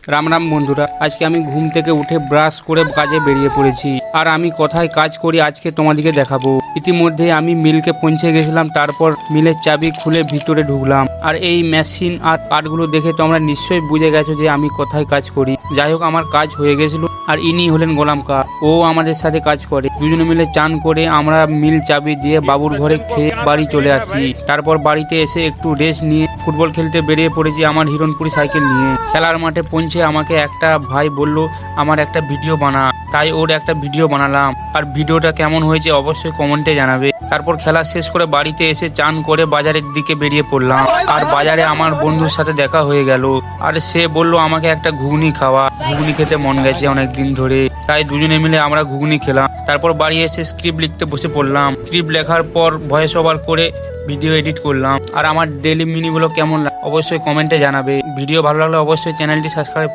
রাম রাম বন্ধুরা, আজকে আমি ঘুম থেকে উঠে ব্রাশ করে কাজে বেরিয়ে পড়েছি। আর আমি কোথায় কাজ করি আজকে তোমাদেরকে দেখাবো। ইতিমধ্যে আমি মিলকে পৌঁছে গেছিলাম, তারপর মিলের চাবি খুলে ভিতরে ঢুকলাম। আর এই মেশিন আর পার্টগুলো দেখে তোমরা নিশ্চয়ই বুঝে গেছো যে আমি কোথায় কাজ করি। যাই হোক, আমার কাজ হয়ে গেছিল। আর ইনি হলেন গোলাম কা, ও আমাদের সাথে কাজ করে। দুজনে মিলে চান করে আমরা মিল চাবি দিয়ে বাবুর ঘরে খেয়ে বাড়ি চলে আসি। তারপর বাড়িতে এসে একটু রেস্ট নিয়ে ফুটবল খেলতে বেরিয়ে পড়েছি আমার হিরণপুরি সাইকেল নিয়ে। খেলার মাঠে পৌঁছে আমাকে একটা ভাই বলল আমার একটা ভিডিও বানা, তাই ওর একটা ভিডিও বানালাম। আর ভিডিওটা কেমন হয়েছে অবশ্যই কমেন্টে জানাবে। তারপর খেলা শেষ করে বাড়িতে এসে চান করে বাজারের দিকে বেরিয়ে পড়লাম। আর বাজারে আমার বন্ধুর সাথে দেখা হয়ে গেল। আর সে বলল আমাকে একটা ঘুগনি খাওয়া, ঘুগনি খেতে মন গেছে অনেক দিন ধরে। তাই দুজনে মিলে আমরা ঘুগনি খেলাম। তারপর বাড়ি এসে স্ক্রিপ্ট লিখতে বসে পড়লাম। স্ক্রিপ্ট লেখার পর ভয়েস ওভার করে ভিডিও এডিট করলাম। আর আমার ডেইলি মিনিগুলো কেমন লাগে অবশ্যই কমেন্টে জানাবে। ভিডিও ভালো লাগলে অবশ্যই চ্যানেলটি সাবস্ক্রাইব